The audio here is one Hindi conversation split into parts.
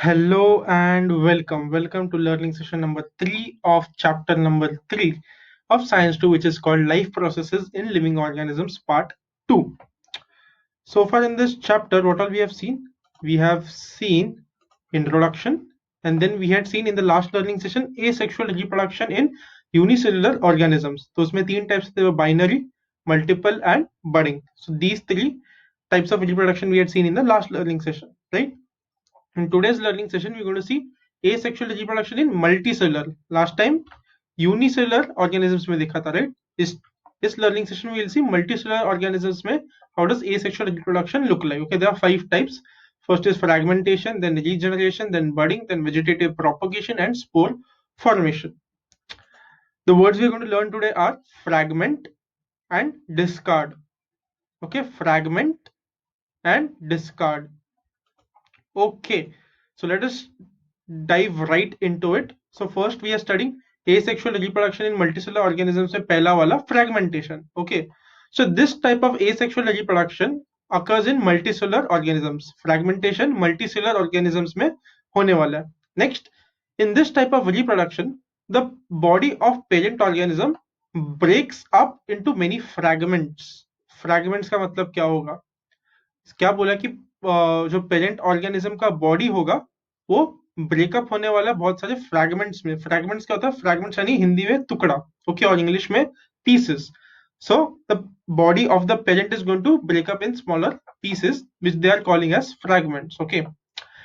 Hello and welcome. Welcome to learning session number 3 of chapter number 3 of Science 2, which is called Life Processes in Living Organisms, Part 2. So far in this chapter, what all we have seen? We have seen introduction, and then we had seen in the last learning session asexual reproduction in unicellular organisms. So उसमें तीन types थे, binary, multiple, and budding. So these three types of reproduction we had seen in the last learning session, right? In today's learning session, we're going to see asexual reproduction in multicellular. Last time unicellular organisms में देखा था, right? इस learning session we will see multicellular organisms में how does asexual reproduction look like. Okay, there are 5 types. First is fragmentation, then regeneration, then budding, then vegetative propagation, and spore formation. The words we are going to learn today are fragment and discard. Okay, fragment and discard. Okay, so let us dive right into it. So first we are studying asexual reproduction in multicellular organisms में पहला वाला fragmentation. Okay, so this type of asexual reproduction occurs in multicellular organisms. Fragmentation multicellular organisms में होने वाला है. Next, in this type of reproduction, the body of parent organism breaks up into many fragments. Fragments का मतलब क्या होगा? क्या बोला कि जो पेरेंट ऑर्गेनिज्म का बॉडी होगा वो ब्रेकअप होने वाला बहुत सारे फ्रैगमेंट्स में. फ्रैगमेंट्स क्या होता है? फ्रैगमेंट्स यानी हिंदी में टुकड़ा, ओके, और इंग्लिश में pieces. So the body of the parent is going to break up in smaller pieces, which they are calling as fragments. Okay,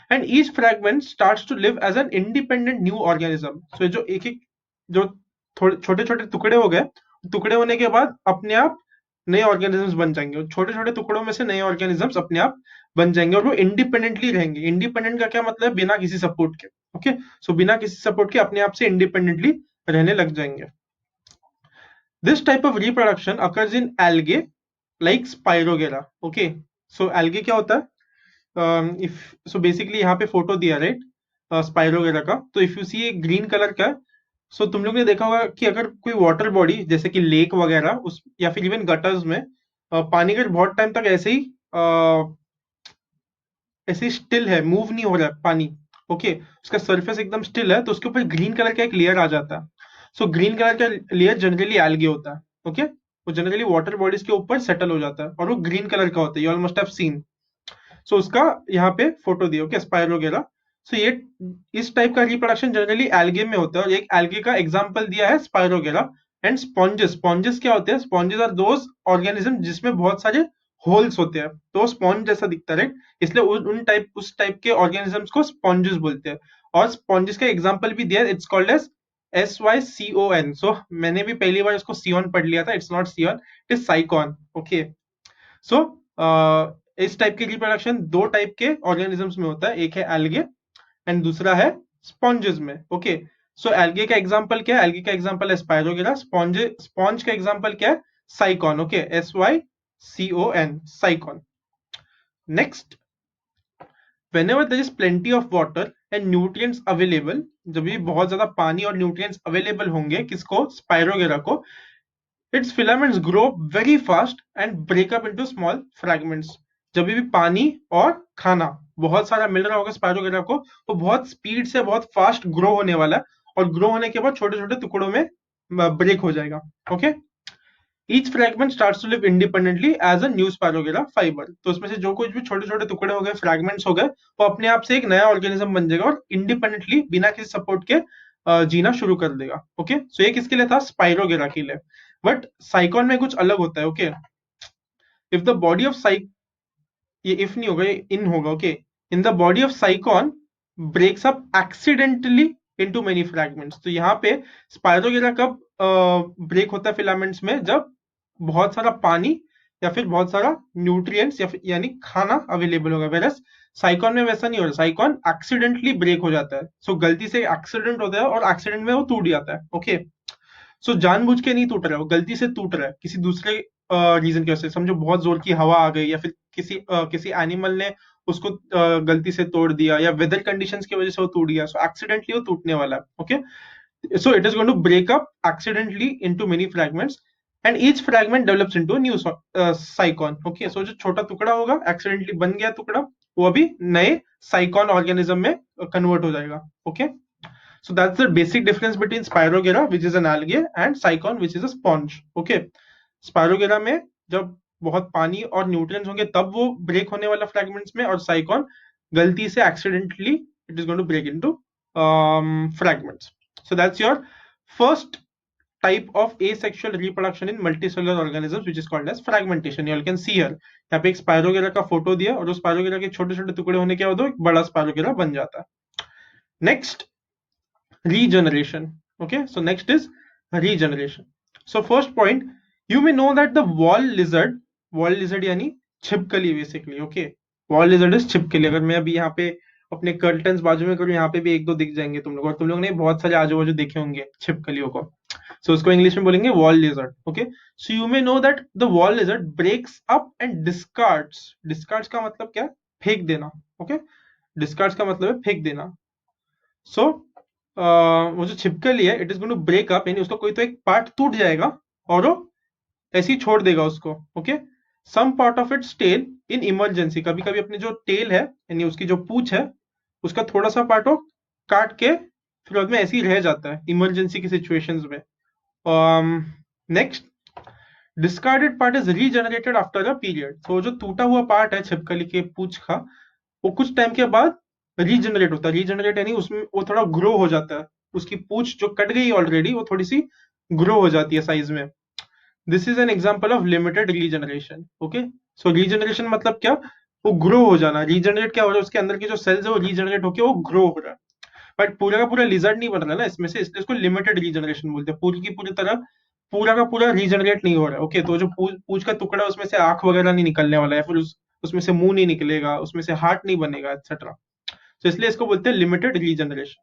and each fragment starts to live as an independent new organism. So जो एक एक जो छोटे छोटे टुकड़े हो गए, टुकड़े होने के बाद अपने आप नए ऑर्गेनिजम्स बन जाएंगे, और छोटे छोटे टुकड़ों में से नए ऑर्गेनिजम्स अपने आप बन जाएंगे, और वो इंडिपेंडेंटली रहेंगे. इंडिपेंडेंट का क्या मतलब है? बिना किसी सपोर्ट के. ओके, सो बिना किसी सपोर्ट के अपने आप से इंडिपेंडेंटली रहने लग जाएंगे. This type of reproduction occurs in algae like Spirogyra. Okay, so algae क्या होता है? इफ सो बेसिकली यहाँ पे फोटो दिया, राइट, स्पाइरोगेरा का. तो if you see green colour का, सो तुम लोग ने देखा होगा कि अगर कोई वाटर बॉडी जैसे कि लेक वगैरह उस या फिर इवन गटर्स में पानी अगर बहुत टाइम तक ऐसे ही स्टिल है, मूव नहीं हो रहा है पानी, ओके, उसका सरफेस एकदम स्टिल है, तो उसके ऊपर ग्रीन कलर का एक लेयर आ जाता है. सो ग्रीन कलर का लेयर जनरली एल्गे होता है. ओके, वो जनरली वाटर बॉडीज के ऊपर सेटल हो जाता है और वो ग्रीन कलर का होता है. You all must have seen. So उसका यहाँ पे फोटो दिया, ओके, स्पाइरोगेरा. सो ये इस टाइप का रिप्रोडक्शन जनरली एल्गे में होता है, और एक एल्गे का एग्जांपल दिया है स्पाइरोगेरा. एंड स्पॉन्जेस, स्पॉन्जेस क्या होते हैं? स्पॉन्जेस आर दोज ऑर्गेनिज्म जिसमें बहुत सारे होल्स होते हैं, तो स्पॉन्ज जैसा दिखता है, राइट, इसलिए उस टाइप के ऑर्गेनिजम्स को स्पॉन्जेस बोलते हैं. और स्पॉन्जेस का एग्जांपल भी दिया है, it's called as SYCON. So मैंने भी पहली बार इसको सियोन पढ़ लिया था. इट्स नॉट सियोन, it is sycon. Okay, so इस टाइप की रिप्रोडक्शन दो टाइप के ऑर्गेनिजम्स में होता है, एक है एल्गे एंड दूसरा है स्पॉन्जेस में. ओके, सो एल्गे का एग्जांपल क्या है? एल्गे का एग्जांपल है स्पाइरोगेरा. स्पॉन्ज का एग्जांपल क्या है? साइकॉन. Okay, SYCON, साइकॉन. Next, whenever there is plenty of water and nutrients available, जब भी बहुत ज्यादा पानी और न्यूट्रिएंट्स अवेलेबल होंगे, किसको? स्पाइरोगेरा को. Its filaments grow very fast and break up into small fragments. जब भी पानी और खाना बहुत सारा मिल रहा होगा स्पाइरोगेरा को, वो बहुत स्पीड से बहुत फास्ट ग्रो होने वाला है, और ग्रो होने के बाद छोटे छोटे टुकड़ों में ब्रेक हो जाएगा. Okay, each fragment starts to live independently as a new spirogyra fibre. तो उसमें से जो कुछ भी छोटे छोटे टुकड़े हो गए, फ्रैगमेंट्स हो गए, वो अपने आप से एक नया ऑर्गेनिज्म बन जाएगा और इंडिपेंडेंटली बिना किसी सपोर्ट के जीना शुरू कर देगा. ओके, सो ये किसके लिए था? स्पाइरोगेरा के लिए. बट साइकॉन में कुछ अलग होता है. Okay, if the body of ये इफ नहीं होगा, ये इन होगा. Okay, in the body of sycon breaks up accidentally into many fragments. तो यहाँ पे स्पाइरोगेरा कब ब्रेक होता है फिलामेंट्स में? जब बहुत सारा पानी या फिर बहुत सारा न्यूट्रिएंट्स या फिर यानी खाना अवेलेबल होगा. वेरस साइकॉन में वैसा नहीं हो रहा. साइकॉन एक्सीडेंटली ब्रेक हो जाता है. सो गलती से एक्सीडेंट होता है और एक्सीडेंट में वो टूट जाता है. ओके, सो जानबूझ के नहीं टूट रहा है, वो गलती से टूट रहा है किसी दूसरे रीजन की वजह से. समझो बहुत जोर की हवा आ गई, या फिर किसी एनिमल ने उसको गलती से तोड़ दिया, या वेदर कंडीशंस की वजह से वो टूट गया. सो एक्सीडेंटली वो टूटने वाला है. Okay, so it is going to break up accidentally into many fragments, and each fragment develops into a new cycon. Okay, so जो छोटा टुकड़ा होगा एक्सीडेंटली बन गया टुकड़ा, वो अभी नए साइकॉन ऑर्गेनिज्म में कन्वर्ट हो जाएगा. Okay, so that's the basic difference between Spirogyra, which is an algae, and Cycon, which is a sponge. Okay, Spirogyra में जब बहुत पानी और न्यूट्रिएंट्स होंगे तब वो ब्रेक होने वाला फ्रैगमेंट्स में, और साइकॉन गलती से accidentally it is going to break into fragments. So that's your first type of asexual reproduction in multicellular organisms, which is called as fragmentation. You all can see here, यहाँ पे एक स्पायरोगेरा का फोटो दिया और उस स्पायरोगेरा के छोटे छोटे टुकड़े होने के बाद एक बड़ा स्पायरोगेरा बन जाता है. Next, regeneration. Okay, so next is regeneration. So first point, you may know that the wall lizard यानी छिपकली basically. Okay, wall lizard is छिपकली. अगर मैं अभी यहाँ पे अपने कर्टन्स बाजू में करूँ, यहाँ पे भी एक दो दिख जाएंगे तुम लोग, और तुम लोग ने बहुत सारे आजू बाजू देखे होंगे छिपकलियों को. सो उसको इंग्लिश में बोलेंगे wall lizard. Okay, so you may know that the wall lizard breaks up and discards. Discards का मतलब क्या? फेंक देना. ओके, डिस्कार्ड्स का मतलब है फेंक देना. सो वो जो छिपकली है, it is going to break up, यानी उसका कोई तो एक पार्ट टूट जाएगा और वो ऐसे ही छोड़ देगा उसको. Okay, some part of its tail in emergency. कभी कभी अपने जो टेल है, यानी उसकी जो पूंछ है, उसका थोड़ा सा पार्ट वो काट के फिर बाद में ऐसे ही रह जाता है इमरजेंसी की सिचुएशंस में. Next, discarded part is regenerated after a period. तो जो टूटा हुआ पार्ट है छिपकली के पूंछ का, वो कुछ टाइम के बाद रीजनरेट होता है. रीजनरेट यानी उसमें वो थोड़ा ग्रो हो जाता है. उसकी पूंछ जो कट गई ऑलरेडी, वो थोड़ी सी ग्रो हो जाती है साइज में. This is an example of limited regeneration. Okay, so regeneration मतलब क्या? वो ग्रो हो जाना. रीजनरेट क्या हो रहा है? उसके अंदर के जो सेल्स है वो रीजनरेट होकर वो ग्रो हो रहा है. बट पूरा का पूरा लिजर्ड नहीं बन रहा ना इसमें से, इसलिए इसको लिमिटेड रीजनरेशन बोलते हैं. पूरी की पूरी तरह पूरा का पूरा रीजनरेट नहीं हो रहा है. ओके, तो जो पूंछ का टुकड़ा है, उसमें से आंख वगैरह नहीं निकलने वाला है, फिर उसमें से मुंह नहीं निकलेगा, उसमें से हार्ट नहीं बनेगा, एक्सेट्रा. तो इसलिए इसको बोलते हैं limited regeneration.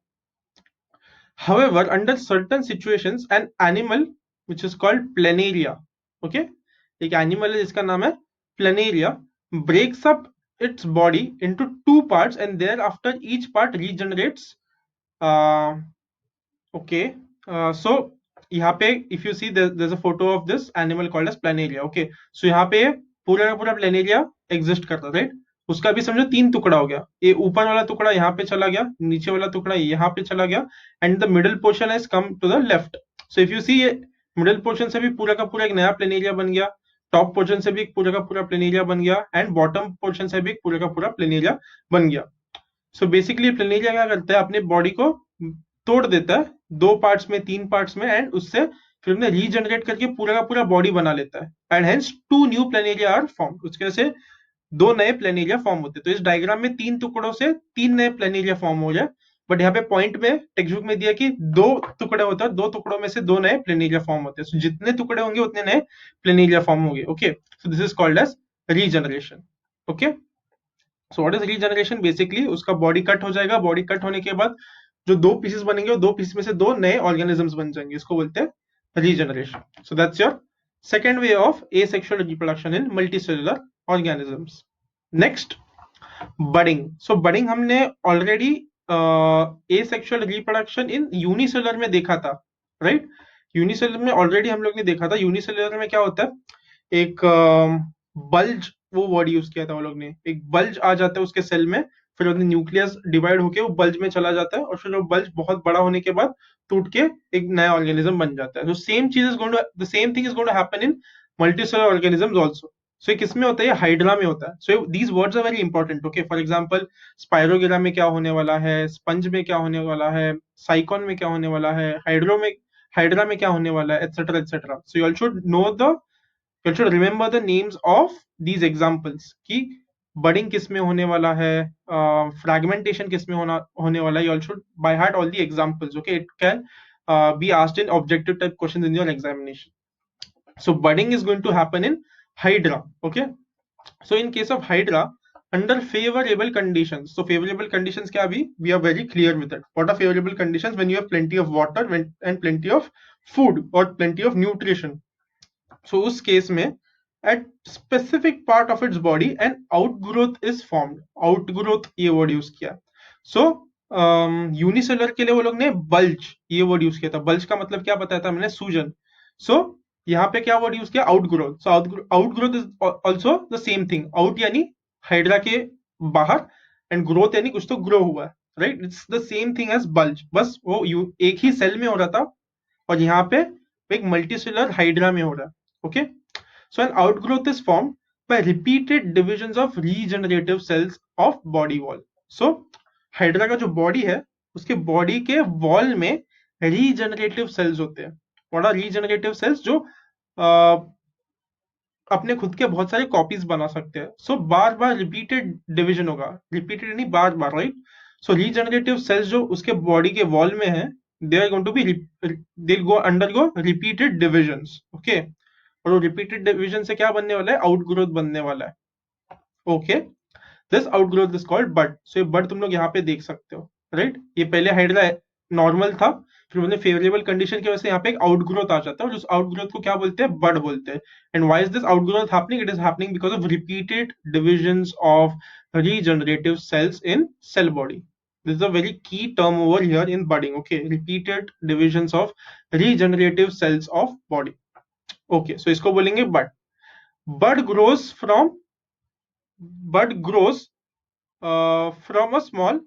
However, under certain situations, an animal which is called planaria, okay, एक एनिमल है जिसका नाम है planaria, breaks up its body into two parts and thereafter each part regenerates. uh, okay, so यहाँ पे if you see there's a photo of this animal called as planaria. Okay, so यहाँ पे पूरा का पूरा planaria exist करता है, right? उसका भी समझो तीन टुकड़ा हो गया. ये ऊपर वाला टुकड़ा यहाँ पे चला गया, नीचे वाला टुकड़ा यहाँ पे चला गया, and the middle portion has come to the left. So if you see, ये मिडिल पोर्शन से भी पूरा का पूरा एक नया प्लेनेरिया बन गया, टॉप पोर्शन से भी एक पूरा का पूरा प्लेनेरिया बन गया, एंड बॉटम पोर्शन से भी एक पूरा का पूरा प्लेनेरिया बन गया. सो बेसिकली प्लेनेरिया क्या करता है? अपने बॉडी को तोड़ देता है दो पार्ट्स में, तीन पार्ट्स में, एंड उससे फिर उन्हें रीजनरेट करके पूरा का पूरा बॉडी बना लेता है. And hence two new planaria are form. उसकी वजह से दो नए प्लेनेरिया फॉर्म होते हैं. तो इस डायग्राम में तीन टुकड़ों से तीन नए प्लेनेरिया फॉर्म हो जाए, बट यहाँ पे पॉइंट में टेक्स्ट बुक में दिया कि दो टुकड़े होते हैं, दो टुकड़ों में से दो नए प्लेनेरिया फॉर्म होते हैं. so, जितने टुकड़े होंगे उतने नए प्लेनेरिया फॉर्म होंगे. Okay, so this is called as regeneration. Okay, so what is regeneration? Basically उसका बॉडी कट हो जाएगा, बॉडी कट होने के बाद जो दो पीसेस बनेंगे, दो पीसेस में से दो नए ऑर्गेनिजम्स बन जाएंगे. इसको बोलते हैं regeneration. So that's your second way of asexual reproduction in multicellular organisms. Next, budding. So budding हमने already asexual reproduction in unicellular में देखा था, राइट? यूनिसेलुलर में ऑलरेडी हम लोग ने देखा था. यूनिसेलुलर में क्या होता है? एक बल्ज, वो वर्ड यूज किया था वो लोग ने. एक बल्ज आ जाता है उसके सेल में, फिर न्यूक्लियस डिवाइड होके वो बल्ज में चला जाता है, और फिर वो बल्ज बहुत बड़ा होने के बाद टूट के एक नया ऑर्गेनिज्म बन जाता है. तो सेम चीज is going to, the same thing is going to happen in multicellular organisms also. So किसमें होता है? हाइड्रा में होता है. So these words are very important. Okay, for example spirogyra में क्या होने वाला है, स्पंज में क्या होने वाला है, साइकॉन में क्या होने वाला है, हाइड्रा में क्या होने वाला है, etcetera etcetera. So you should know the, you should remember the names of these examples कि बडिंग किस में होने वाला है, फ्रैगमेंटेशन किस में होने वाला है. You all should by heart all the examples. Okay, it can be asked in objective type questions in your examination. So budding is going to happen in hydra. Okay, so in case of hydra, under favorable conditions. So favorable conditions क्या? अभी we are very clear with it. What are favorable conditions? When you have plenty of water and plenty of food or plenty of nutrition. So उस केस में at specific part of its body an outgrowth is formed. Outgrowth ये word यूज किया. So यूनिसेलुलर के लिए वो लोग ने बल्ज ये वर्ड यूज किया था. बल्ज का मतलब क्या बताया था मैंने? सूजन. सो यहाँ पे क्या वर्ड यूज किया? Outgrowth. So outgrowth is also the same thing. Out यानी हाइड्रा के बाहर, एंड ग्रोथ यानी कुछ तो ग्रो हुआ है, right? It's the same thing as bulge, बस वो एक ही सेल में हो रहा था और यहाँ पे एक मल्टीसेलुलर हाइड्रा में हो रहा है. Okay, so an outgrowth is formed by repeated divisions of regenerative cells of body wall. So hydra का जो बॉडी है उसके बॉडी के वॉल में रीजनरेटिव सेल्स होते हैं. और रीजनरेटिव सेल्स जो अपने खुद के बहुत सारे कॉपीज बना सकते हैं. सो बार बार रिपीटेड डिवीजन होगा, रिपीटेड यानी बार बार, राइट? सो रीजनरेटिव सेल्स जो उसके बॉडी के वॉल में है, they are going to be, they go undergo repeated divisions. Okay, और वो रिपीटेड डिवीजन से क्या बनने वाला है? आउटग्रोथ बनने वाला है. Okay, this outgrowth is called bud. So ये बड तुम लोग यहाँ पे देख सकते हो, राइट? ये पहले हाइड्रा नॉर्मल था, फिर उन्हें फेवरेबल कंडीशन की वजह से यहाँ पे एक आउटग्रोथ आ जाता है, और उस आउटग्रोथ को क्या बोलते हैं? बड बोलते हैं. And why is this outgrowth happening? It is happening because of repeated divisions of regenerative cells in cell body. This is a very key term over here in budding. Okay, repeated divisions of regenerative cells of body. Okay, so इसको बोलेंगे bud. Bud grows from, bud grows from a small,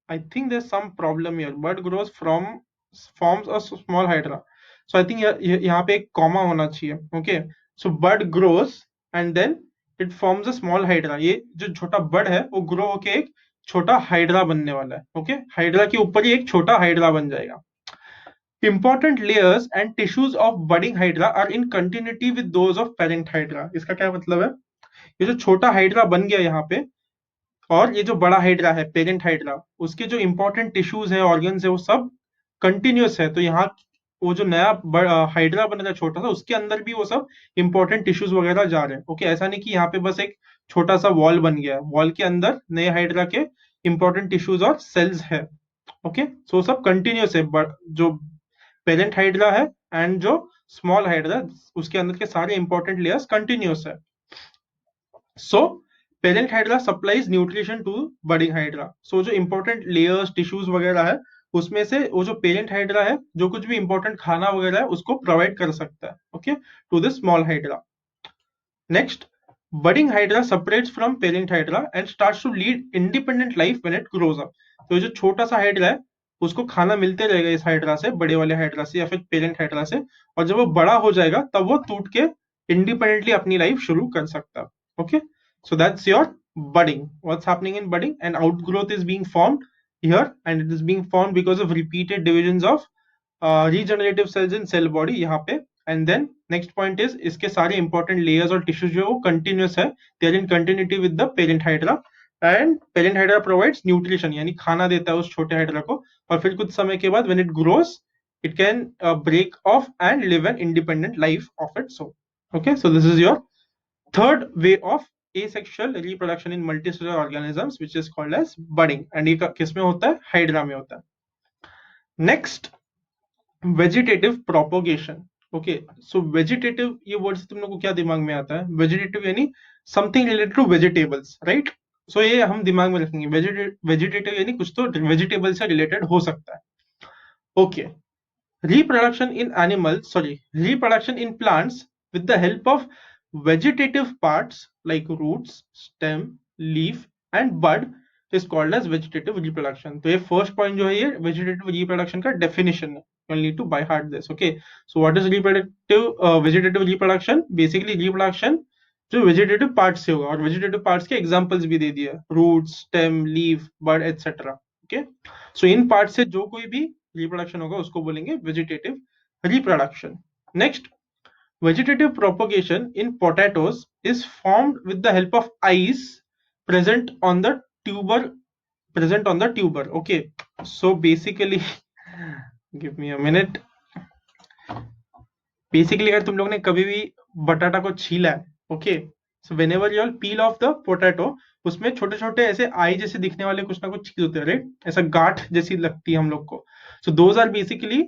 I think there's some problem here. Bud grows from, forms a small hydra. So I think यहाँ पे एक comma होना चाहिए. Okay. So bud grows and then it forms a small hydra. ये जो छोटा bud है वो grow होके एक छोटा hydra बनने वाला है. Okay. Hydra के ऊपर ही एक छोटा hydra बन जाएगा. Important layers and tissues of budding hydra are in continuity with those of parent hydra. इसका क्या मतलब है? ये जो छोटा hydra बन गया यहाँ पे, और ये जो बड़ा हाइड्रा है, पेरेंट हाइड्रा, उसके जो इंपॉर्टेंट टिश्यूज है, ऑर्गन्स है, वो सब कंटिन्यूस है. तो यहाँ वो जो नया हाइड्रा बन रहा है छोटा सा, उसके अंदर भी वो सब इंपॉर्टेंट टिश्यूज वगैरह जा रहे हैं. ओके, ऐसा नहीं कि यहाँ पे बस एक छोटा सा वॉल बन गया है, वॉल के अंदर नए हाइड्रा के इंपॉर्टेंट टिश्यूज और सेल्स है. ओके, सो सब कंटिन्यूस है. जो पेरेंट हाइड्रा है एंड जो स्मॉल हाइड्रा, उसके अंदर के सारे इंपॉर्टेंट लेयर्स कंटिन्यूस है. So parent hydra supplies nutrition to budding hydra. So जो important layers, tissues वगैरह है, उसमें से वो जो parent hydra है, जो कुछ भी important खाना वगैरह है, उसको provide कर सकता है. Okay, to the small hydra. Next, budding hydra separates from parent hydra and starts to lead independent life when it grows up. तो जो छोटा सा हाइड्रा है उसको खाना मिलते रहेगा इस हाइड्रा से, बड़े वाले हाइड्रा से या फिर पेरेंट हाइड्रा से, और जब वो बड़ा हो जाएगा तब वो टूट के इंडिपेंडेंटली अपनी लाइफ शुरू कर सकता है. Okay, so that's your budding. What's happening in budding? An outgrowth is being formed here, and it is being formed because of repeated divisions of regenerative cells in cell body यहाँ पे. And then next point is इसके सारे important layers और tissues जो है वो continuous है, they are in continuity with the parent hydra, and parent hydra provides nutrition यानी खाना देता है उस छोटे hydra को, और फिर कुछ समय के बाद when it grows it can break off and live an independent life of its own. Okay, so this is your third way of asexual reproduction in multicellular organisms, which is called as budding. And ये किस में होता है? हाइड्रा में होता है. Next, vegetative propagation. ओके, सो वेजिटेटिव, ये वर्ड से तुम लोग को क्या दिमाग में आता है? वेजिटेटिव यानी something related to vegetables, right? So ये हम दिमाग में रखेंगे. वेजिटेटिव यानी कुछ तो वेजिटेबल से रिलेटेड हो सकता है. Okay, reproduction in plants with the help of vegetative parts like roots, stem, leaf and bud is called as vegetative reproduction. तो ये first point जो है ये vegetative reproduction का definition है. You'll need to by heart this. Okay, so what is vegetative reproduction? Basically reproduction जो vegetative parts से होगा, और vegetative parts के examples भी दे दिए, roots, stem, leaf, bud etc. Okay, so इन parts से जो कोई भी reproduction होगा उसको बोलेंगे vegetative reproduction. Next, vegetative propagation in potatoes is formed with the help of eyes present on the tuber. Okay, so basically give me a minute. Basically अगर तुम लोग ने कभी भी बटाटा को छीला है, okay, so whenever you all peel off the potato, उसमें छोटे छोटे ऐसे आई जैसे दिखने वाले कुछ ना कुछ चीज होते हैं, राइट? ऐसा गांठ जैसी लगती है हम लोग को. So those are basically,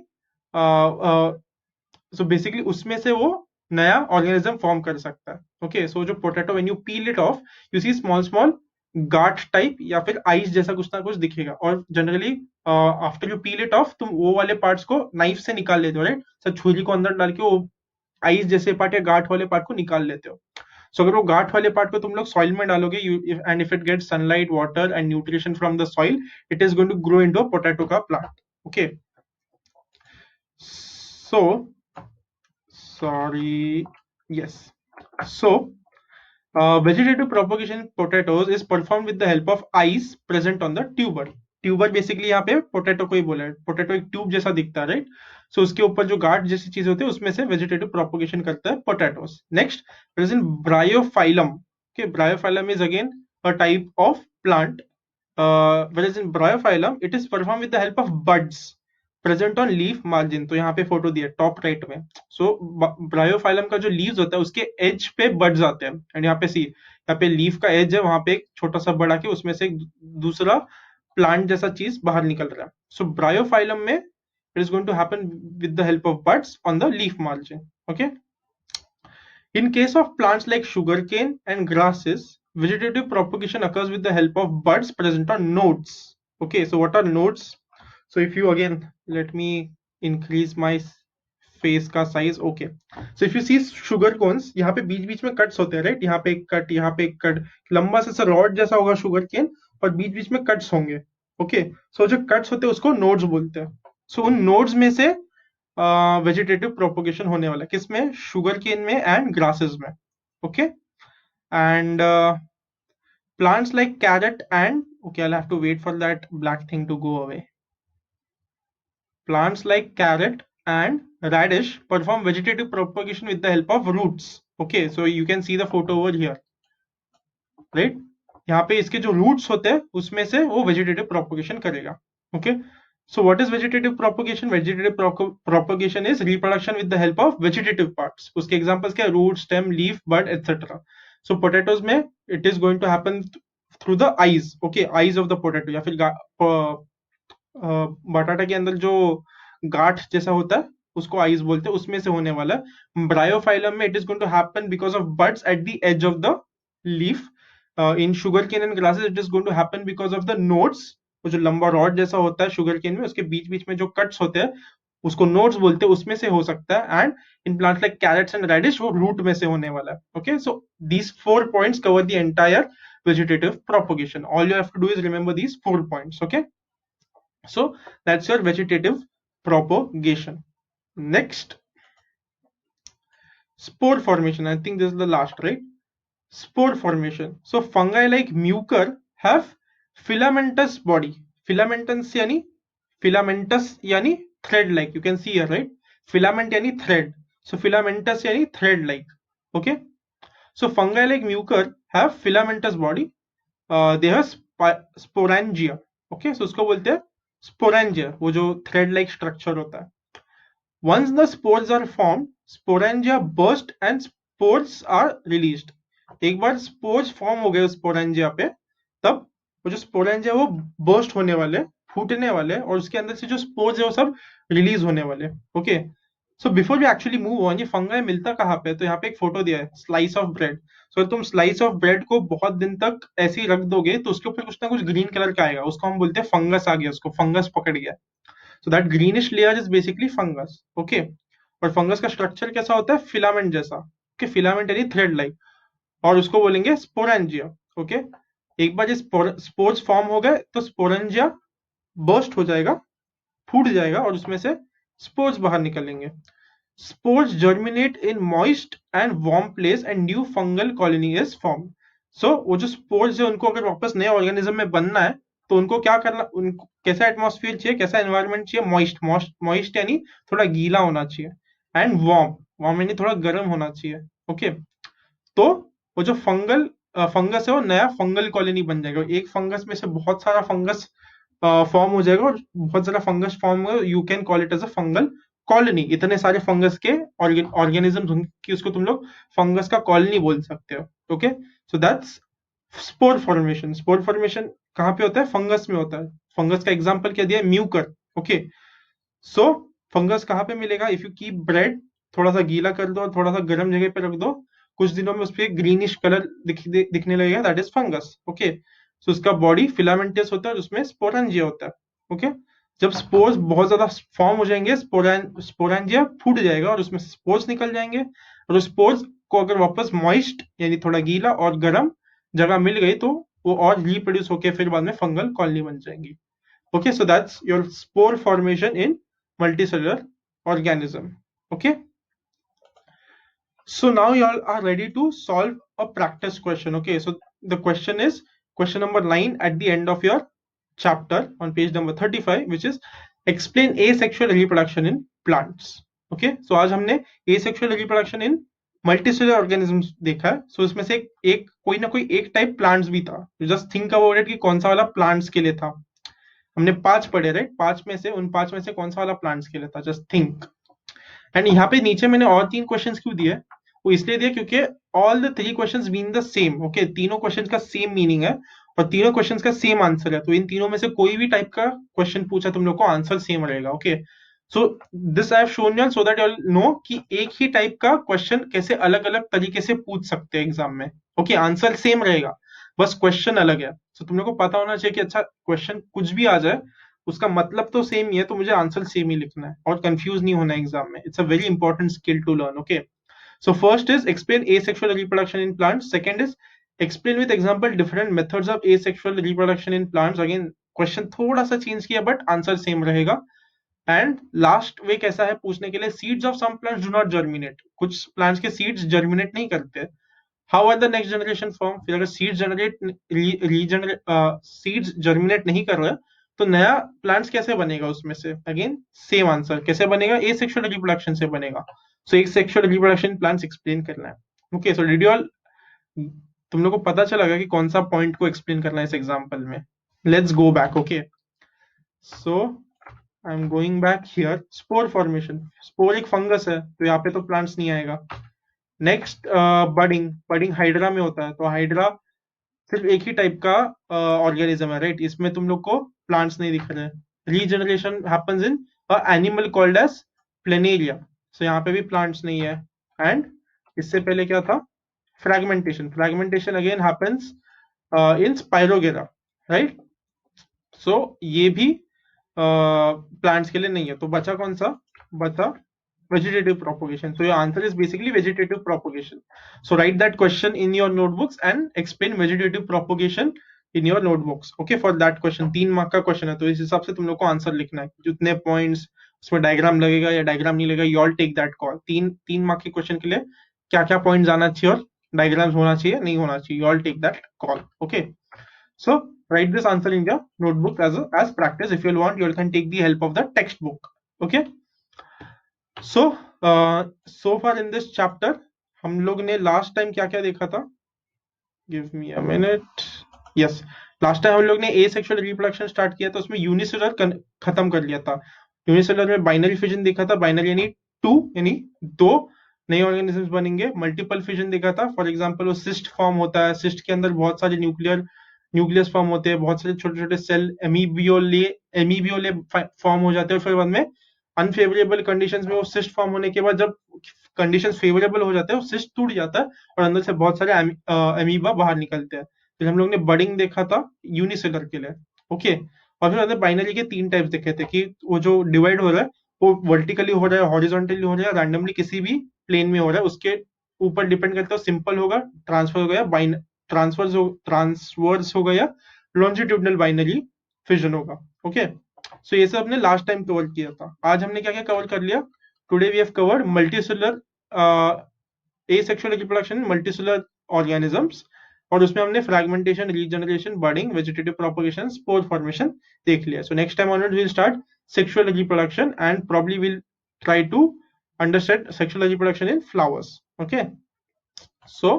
so basically उसमें से वो नया ऑर्गेनिज्म फॉर्म कर सकता है. ओके, सो जो potato when you peel it off, you see small small गाठ टाइप या फिर आइस जैसा कुछ ना कुछ दिखेगा, और generally after you peel it off तुम वो वाले पार्ट्स को नाइफ से निकाल लेते हो, राइट? सब छुरी को अंदर डाल के वो आइस जैसे पार्ट या गाठ वाले पार्ट को निकाल लेते हो. सो अगर वो गांठ वाले पार्ट को तुम लोग सॉइल में डालोगे, and if it gets sunlight, water and nutrition from the soil, it is going to grow into a potato का plant. Okay, so sorry, yes. So, vegetative propagation in potatoes is performed with the help of eyes present on the tuber. Tuber basically यहाँ पे पोटैटो को ही बोला है. पोटैटो एक ट्यूब जैसा दिखता है, राइट? सो उसके ऊपर जो गार्ड जैसी चीज होती है उसमें से वेजिटेटिव प्रोपोगेशन करता है potatoes. Next, present Bryophyllum. Okay, Bryophyllum is again a type of plant. whereas in bryophyllum it is performed with the help of buds present on leaf margin. तो यहाँ पे फोटो दिया टॉप राइट में. सो ब्रायोफाइलम का जो लीव्स होता है उसके एज पे बड्स आते हैं, एंड यहाँ पे सी, यहाँ पे लीफ का एज है, वहां पे एक छोटा सा बड़ आके उसमें से एक दूसरा प्लांट जैसा चीज बाहर निकल रहा है. सो ब्रायोफाइलम में it is going to happen with the help of buds on the leaf margin. Okay, in case of plants like sugarcane and grasses, vegetative propagation occurs with the help of buds present on nodes. Okay, so what are nodes? So if you again, let me increase my face का size. Okay, so if you see sugar cones, यहाँ पे बीच बीच में कट्स होते हैं, राइट? यहाँ पे एक कट, यहाँ पे एक कट, लंबा सा रॉड जैसा होगा शुगर केन, और बीच बीच में कट्स होंगे. ओके, सो जो कट्स होते हैं उसको नोड्स बोलते हैं. सो उन नोड्स में से वेजिटेटिव प्रोपोगेशन होने वाला है. किसमें? शुगर केन में एंड ग्रासेस में. Okay, and plants like carrot and, okay, I'll have to wait for that black thing to go away. Plants like carrot and radish perform vegetative propagation with the help of roots. Okay, so you can see the photo over here, right? यहाँ पे इसके जो roots होते हैं उसमें से वो vegetative propagation करेगा. Okay, so what is vegetative propagation? Vegetative propagation is reproduction with the help of vegetative parts. उसके examples क्या है? Root, stem, leaf, bud, etc. So potatoes में it is going to happen through the eyes. Okay, eyes of the potato, या फिर बटाटा के अंदर जो गांठ जैसा होता है उसको आइज बोलते हैं, उसमें से होने वाला है. ब्रायोफाइलम में it is going to happen because of buds at the edge of the leaf. In sugarcane and grasses it is going to happen because of the nodes. वो जो लंबा रॉड जैसा होता है शुगर केन में, उसके बीच बीच में जो कट्स होते हैं उसको नोड्स बोलते हैं, उसमें से हो सकता है. And in plants like carrots and radish वो रूट में से होने वाला है. Okay, so these 4 points cover the entire vegetative propagation. All you have to do is remember these 4 points. Okay, so that's your vegetative propagation. Next, spore formation. I think this is the last, right? Spore formation. So fungi like mucor have filamentous body. Filamentous yani thread like. You can see here, right? Filament yani thread. So filamentous yani thread like. Okay, so fungi like mucor have filamentous body. They have sporangia. Okay, so उसको बोलते हैं sporangia, वो जो thread like structure होता है. Once the spores are formed, sporangia burst and spores are released. एक बार spores form हो गए sporangia पे, तब वो जो sporangia वो burst होने वाले, फूटने वाले, और उसके अंदर से जो spores है वो सब रिलीज होने वाले. Okay, so before we actually move on, ये फंगाई मिलता कहाँ पे? तो यहाँ पे एक फोटो दिया है, स्लाइस ऑफ ब्रेड. सो तुम स्लाइस ऑफ ब्रेड को बहुत दिन तक ऐसे ही रख दोगे तो उसके ऊपर कुछ ना कुछ ग्रीन कलर का आएगा, उसको हम बोलते हैं फंगस. आ गया, उसको फंगस पकड़ गया. So that greenish layer is basically fungus. Okay, और फंगस का स्ट्रक्चर कैसा होता है? फिलामेंट जैसा. ओके, फिलामेंट यानी थ्रेड लाइक, और उसको बोलेंगे स्पोरेंजिया. ओके, एक बार ये स्पोर्स फॉर्म हो गए तो स्पोरेंजिया बर्स्ट हो जाएगा, फूट जाएगा, और उसमें से स्पोर्स बाहर निकलेंगे. Spores germinate in moist and warm place and new fungal colony is formed. So वो जो spores है उनको अगर वापस नए ऑर्गेनिज्म में बनना है तो उनको क्या करना, उनको कैसा एटमॉस्फेयर चाहिए, कैसा एनवायरनमेंट चाहिए? मॉइस्ट यानी थोड़ा गीला होना चाहिए, एंड वार्म यानी थोड़ा गर्म होना चाहिए. ओके, तो वो जो फंगस है वो नया फंगल कॉलोनी बन जाएगा. एक फंगस में से बहुत सारा फंगस फॉर्म हो जाएगा, और बहुत सारा फंगस फॉर्म हो, you can call it as a fungal colony. इतने सारे फंगस के ऑर्गेनिज्म की उसको तुम लोग फंगस का कॉलोनी बोल सकते हो. Okay, so that's spore formation. Spore formation कहाँ पे होता है? फंगस में होता है. फंगस का एग्जांपल क्या दिया? म्यूकर. ओके, सो फंगस कहाँ पे मिलेगा? इफ यू कीप ब्रेड, थोड़ा सा गीला कर दो और थोड़ा सा गर्म जगह पे रख दो, कुछ दिनों में उस पर ग्रीनिश कलर दिखने लगेगा, दैट इज फंगस. ओके, सो उसका बॉडी फिलामेंटस होता है, उसमें स्पोरेंजिया होता है. ओके, जब स्पोर्स बहुत ज्यादा फॉर्म हो जाएंगे, स्पोरेंजिया फूट जाएगा और उसमें से स्पोर्स निकल जाएंगे, और स्पोर्स को अगर वापस मॉइस्ट यानी थोड़ा गीला और गर्म जगह मिल गई तो वो और रिप्रोड्यूस होके फिर बाद में फंगल कॉलोनी बन जाएंगी. Okay, so that's your spore formation in multicellular organism. Okay, so now you all are ready to solve a practice question. Okay, so the question is question number 9 at the end of your chapter on page number 35, which is explain asexual reproduction in plants. Okay, so आज हमने asexual reproduction in multicellular organisms देखा है. So इसमें से एक कोई ना कोई एक टाइप plants भी था. You just think about it कि कौन सा वाला plants के लिए था. हमने 5 पढ़े, राइट? 5 में से उन 5 में से कौन सा वाला प्लांट्स के लिए था? Just think. एंड यहाँ पे नीचे मैंने और 3 क्वेश्चंस क्यों दिए? वो इसलिए दिए क्योंकि all the 3 questions mean the same. Okay, तीनों क्वेश्चंस का सेम मीनिंग है और तीनों क्वेश्चंस का सेम आंसर है. तो इन तीनों में से कोई भी टाइप का क्वेश्चन पूछा तुम लोग को, आंसर सेम रहेगा. Okay, so this I have shown you so that you know कि एक ही टाइप का क्वेश्चन कैसे अलग अलग तरीके से पूछ सकते हैं एग्जाम में. ओके, आंसर सेम रहेगा, बस क्वेश्चन अलग है. तो तुम लोग को पता होना चाहिए कि अच्छा क्वेश्चन कुछ भी आ जाए उसका मतलब तो सेम ही है, तो मुझे आंसर सेम ही लिखना है और कंफ्यूज नहीं होना एग्जाम में. It's a very important skill to learn. Okay, so first is explain asexual reproduction in plants. Second is explain with example different methods of asexual reproduction in plants. Again question थोड़ा सा चेंज किया बट आंसर सेम रहेगा. एंड लास्ट वे कैसा है पूछने के लिए, seeds of some plants do not germinate. कुछ प्लांट्स के सीड्स जर्मिनेट नहीं करते. How are the next generation form? फिर अगर सीड्स सीड्स जर्मिनेट नहीं कर रहे तो नया प्लांट्स कैसे बनेगा उसमें से? अगेन सेम आंसर, कैसे बनेगा? एसेक्सुअल रिप्रोडक्शन से बनेगा. सो एसेक्सुअल रिप्रोडक्शन प्लांट्स एक्सप्लेन करना है. Okay, so did you all, तुम लोग को पता चलेगा कि कौन सा पॉइंट को एक्सप्लेन करना है इस एग्जांपल में. Let's go back. Okay, so I am going back here. Spore formation. Spore एक फंगस है तो यहाँ पे तो प्लांट्स नहीं आएगा. Next budding. बडिंग हाइड्रा में होता है, तो हाइड्रा सिर्फ एक ही टाइप का ऑर्गेनिज्म है, राइट? इसमें तुम लोग को प्लांट्स नहीं दिख रहे. Regeneration happens in animal called as planaria. So यहाँ पे भी प्लांट्स नहीं है. एंड इससे पहले क्या था? Fragmentation. Fragmentation again happens in spirogyra, right? So ये भी प्लांट्स के लिए नहीं है. तो बचा कौन सा? बचा vegetative propagation. So your answer is basically vegetative propagation. So write that question in your notebooks and explain vegetative propagation in your notebooks. Okay, for that question 3 mark का क्वेश्चन है, तो इस हिसाब से तुम लोग को आंसर लिखना है. जितने पॉइंट्स उसमें डायग्राम लगेगा या डायग्राम नहीं लगेगा, you all take that call. 3 mark के क्वेश्चन के लिए क्या क्या पॉइंट्स आना चाहिए और डायग्राम्स होना चाहिए, नहीं होना चाहिए, you all take that call. Okay, so write this answer in your notebook as practice. If you want, you all can take the help of the textbook. Okay, so far in this chapter हम लोग ने लास्ट टाइम क्या क्या देखा था? Give me a minute. Yes, last time हम लोग ने एसेक्सुअल रिप्रोडक्शन स्टार्ट किया था, उसमें यूनिसेलुलर खत्म कर लिया था. यूनिसेलुलर में बाइनरी फिजन देखा था. बाइनरी यानी 2, यानी 2 नए ऑर्गेनिजम्स बनेंगे. मल्टीपल फिजन देखा था. फॉर एग्जांपल वो सिस्ट फॉर्म होता है, सिस्ट के अंदर बहुत सारे न्यूक्लियस फॉर्म होते हैं, बहुत सारे छोटे छोटे सेल एमीबियोले फॉर्म हो जाते हैं. फिर बाद में अनफेवरेबल कंडीशंस में वो सिस्ट फॉर्म होने के बाद जब कंडीशंस फेवरेबल हो जाते हैं, वो सिस्ट टूट जाता है और अंदर से बहुत सारे अमीबा बाहर निकलते हैं. फिर हम लोग ने बडिंग देखा था यूनिसेलर के लिए. ओके, और फिर हमने बाइनरी के 3 टाइप्स देखे थे कि वो जो डिवाइड हो रहा है वो वर्टिकली हो रहा है, हॉरिजॉन्टली हो रहा है, रैंडमली किसी भी प्लेन में हो रहा है, उसके ऊपर डिपेंड करता है. सिंपल होगा, ट्रांसफर हो गया, ट्रांसवर्स हो गया, लॉन्जिट्यूडनल बाइनरी फिजन होगा. ओके, सो ये सब हमने लास्ट टाइम कवर किया था. आज हमने क्या क्या कवर कर लिया? Today we have covered multicellular asexual reproduction in multicellular organisms, और उसमें हमने fragmentation, regeneration, budding, vegetative propagation, spore formation देख लिया. So next time onward we'll start sexual reproduction and probably we'll try to understand sexual reproduction in flowers. Okay, so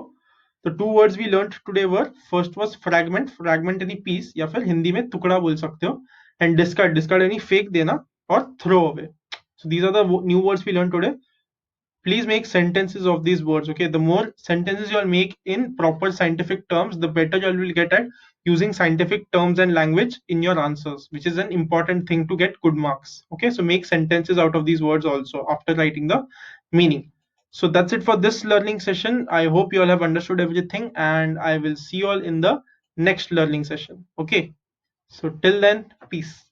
the 2 words we learned today were, first was fragment. fragment यानी पीस या फिर हिंदी में टुकड़ा बोल सकते हो. and discard. discard यानी फेंक देना और throw away. So these are the new words we learned today. Please make sentences of these words. Okay, the more sentences you all make in proper scientific terms, the better you all will get at using scientific terms and language in your answers, which is an important thing to get good marks. Okay, so make sentences out of these words also after writing the meaning. So that's it for this learning session. I hope you all have understood everything, and I will see you all in the next learning session. Okay, so till then, peace.